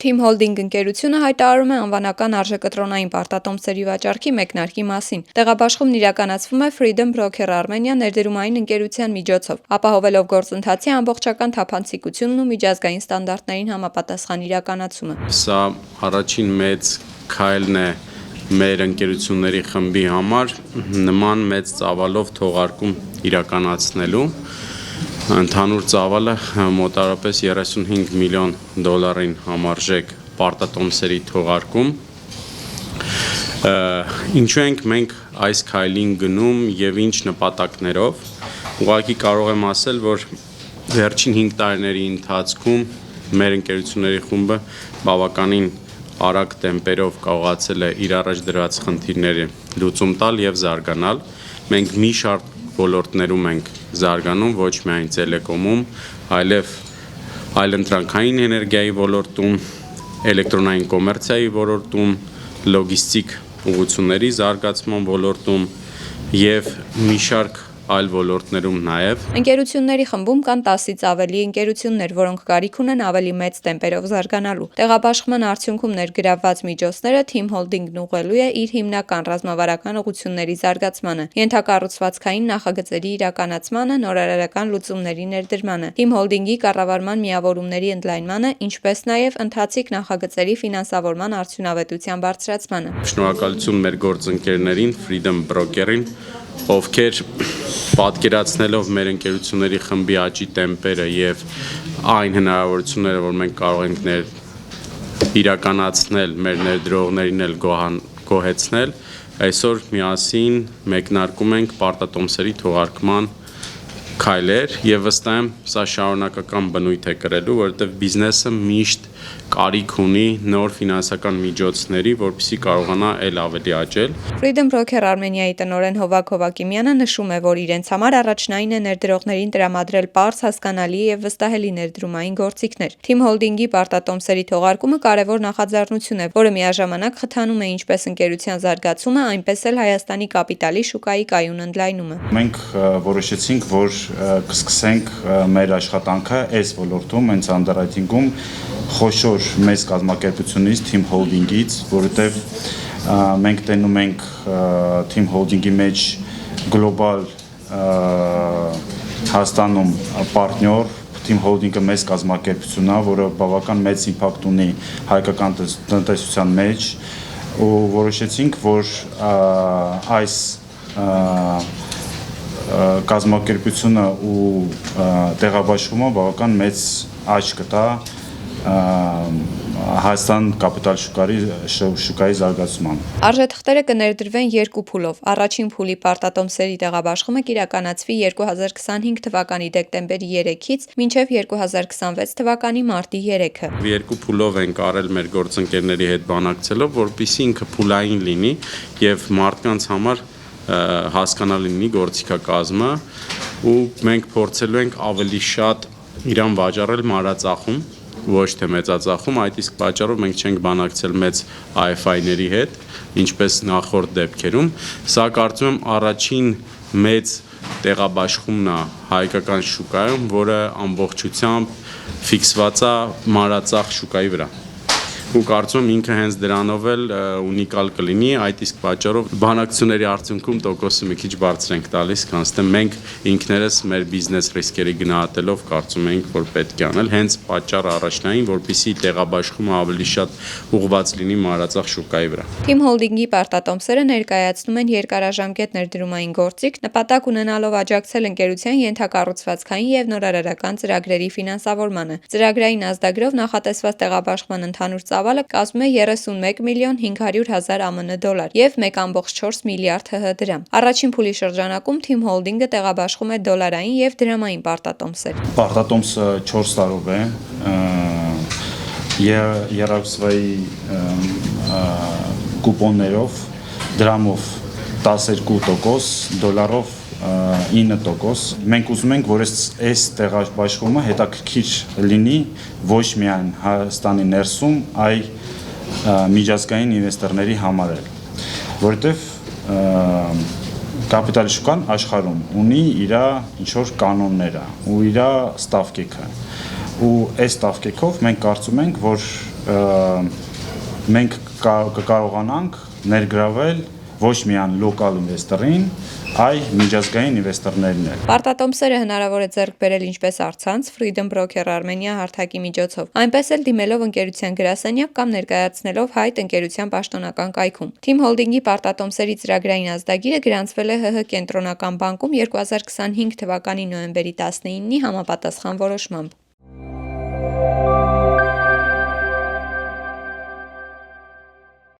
Team Holding ընկերությունը հայտարարում է անվանական արժեկտրոնային պարտատոմսերի վաճառքի մեկնարկի մասին։ Տեղաբաշխումն իրականացվում է Freedom Broker Armenia ներդրումային ընկերության միջոցով, ապահովելով գործընթացի ամբողջական թափանցիկությունն ու միջազգային ստանդարտներին համապատասխան իրականացումը։ Սա առաջին մեծ քայլն է մեր ընկերությունների խմբի համար նման մեծ ծավալով թողարկում իրականացնելու։ Ընդհանուր ծավալը մոտարապես 35 միլիոն դոլարին համարժեք պարտատոմսերի թողարկում։ Ինչու ենք մենք այս քայլին գնում եւ ինչ նպատակներով։ Ուղղակի կարող եմ ասել, որ վերջին 5 տարիների ընթացքում մեր ընկերությունների խումբը բավականին արագ տեմպերով կարողացել է իր առաջ դրված խնդիրները լուծում տալ եւ զարգանալ։ Մենք մի շարք ոլորտներում ենք զարգանում, ոչ միայն տելեկոմում, այլընտրանքային էներգիայի ոլորտում, էլեկտրոնային կոմերցիայի ոլորտում, լոգիստիկ ուղղությունների զարգացման ոլորտում եւ մի շարք այլ ոլորտներում նաև։ Ընկերությունների խմբում կան 10-ից ավելի ընկերություններ, որոնք կարիք ունեն ավելի մեծ տեմպերով զարգանալու։ Տեղաբաշխման արդյունքում ներգրավված միջոցները Team Holding-ն ուղղելու է իր հիմնական ռազմավարական ուղղությունների զարգացմանը, ենթակառուցվածքային նախագծերի իրականացմանը, նորարարական լուծումների ներդրմանը, Team Holding-ի կառավարման միավորումների ընդլայնմանը, ինչպես նաև ընթացիկ նախագծերի ֆինանսավորման արդյունավետության բարձրացմանը։ Շնորհակալություն մեր գործընկերներին, Freedom Broker-ին, ովքեր պատկերացնելով մեր ընկերությունների խմբի աճի տեմպերը եւ այն հնարավորությունները, որ մենք կարող ենք իրականացնել, մեր ներդրողներին էլ գոհեցնել, այսօր միասին մեկնարկում ենք պարտատոմսերի թողարկման քայլեր եւ վստահ եմ սա շարունակական բնույթ է կրելու, որովհետեւ բիզնեսը միշտ կարիք ունի նոր ֆինանսական միջոցների, որպեսզի կարողանա ել ավելի աճել։ Freedom Broker Armenia-ի տնօրեն Հովակ Հովակիմյանը նշում է, որ իրենց համար առաջնային է ներդրողներին տրամադրել պարզ, հասկանալի եւ վստահելի ներդրումային գործիքներ։ Team Holding-ի պարտատոմսերի թողարկումը կարևոր նախաձեռնություն է, որը միաժամանակ խթանում է ինչպես ընկերության զարգացումը, այնպես էլ Հայաստանի կապիտալի շուկայի կայուն ընդլայնումը։ Մենք որոշեցինք, որ կսկսենք մեր աշխատանքը այս ոլորտում, հենց underwriting-ում խոշոր մեծ կազմակերպությունից, Team Holding-ից, որովհետև մենք տենում ենք Team Holding-ի մեջ գլոբալ Հայաստանում պարտներ, Team Holding-ը մեծ կազմակերպություն է, որը բավական մեծ իմպակտ ունի հայկական տնտեսության մեջ, ու որոշեցինք, որ այս կազմակերպությունը ու տեղաբաշխումը բավական մեծ աճ կտա Հայաստան կապիտալ շուկայի զարգացման։ Արժեթղթերը կներդրվեն երկու փուլով։ Առաջին փուլի պարտատոմսերի տեղաբաշխումը կիրականացվի 2025 թվականի դեկտեմբերի 3-ից մինչև 2026 թվականի մարտի 3-ը։ Երկու փուլով ենք արել մեր գործընկերների հետ բանակցելով, որպեսզի ինքը փուլային լինի եւ մարդկանց համար հասկանալի լինի գործիքակազմը, ու մենք փորձելու ենք ավելի շատ իրան վաճառել մանրածախում, ոչ թե մեծածախում, այդ իսկ պատճառով մենք չենք բանակցել մեծ IFI-ների հետ, ինչպես նախորդ դեպքերում։ Սա կարծում եմ առաջին մեծ տեղաբաշխումն է հայկական շուկայում, որը ամբողջությամբ ֆիքսված է մանրածախ շուկայի վրա։ Ու կարծում եմ ինքը հենց դրանով էլ ունիկալ կլինի, այդ իսկ պատճառով բանակցությունների արդյունքում տոկոսը մի քիչ բարձր ենք տալիս, քանզի թե մենք ինքներս մեր բիզնես ռիսկերի գնահատելով կարծում ենք, որ պետք է անել հենց պատճառը առաջնային, որպեսզի տեղաբաշխումը ավելի շատ ուղղված լինի մանրածախ շուկայի վրա։ Team Holding-ի պարտատոմսերը ներկայացնում են երկարաժամկետ ներդրումային գործիք, նպատակ ունենալով աջակցել ընկերության ենթակառուցվածքային եւ նորարարական ծրագրերի ֆինանսավորմանը։ Ծրագրային ազդագրով նախատեսված տեղաբաշխման ընդհանուր ծավալը կազմում է 31 միլիոն 500 հազար ԱՄՆ դոլար եւ 1.4 միլիարդ ՀՀ դրամ։ Առաջին փուլի շրջանակում Team Holding-ը տեղաբաշխում է դոլարային եւ դրամային պարտատոմսեր։ Պարտատոմսը 4 տարով է, երակսվայի կուպոններով, դրամով 12%, դոլարով 9%։ Մենք ուզում ենք, որ այս տեղաբաշխումը հետաքրքիր լինի ոչ միայն Հայաստանի ներսում, այլ միջազգային ինվեստորների համար էլ, որովհետև կապիտալի շուկան աշխարհում ունի իր ինչ-որ կանոնները ու իր ստավկեքը, ու այս ստավկեքով մենք կարծում ենք, որ մենք կկարողանանք ներգրավել ոչ միայն լոկալ ինվեստորին, այլ միջազգային ինվեստորներին էլ։ Պարտատոմսերը հնարավոր է ձեռք բերել ինչպես առցանց Freedom Broker Armenia հարթակի միջոցով, այնպես էլ դիմելով ընկերության գրասենյակ կամ ներկայացնելով հայտ ընկերության պաշտոնական կայքում։ Team Holding-ի պարտատոմսերի ծրագրային ազդագիրը գրանցվել է ՀՀ կենտրոնական բանկում 2025 թվականի նոյեմբերի 19-ի համապատասխան որոշմամբ։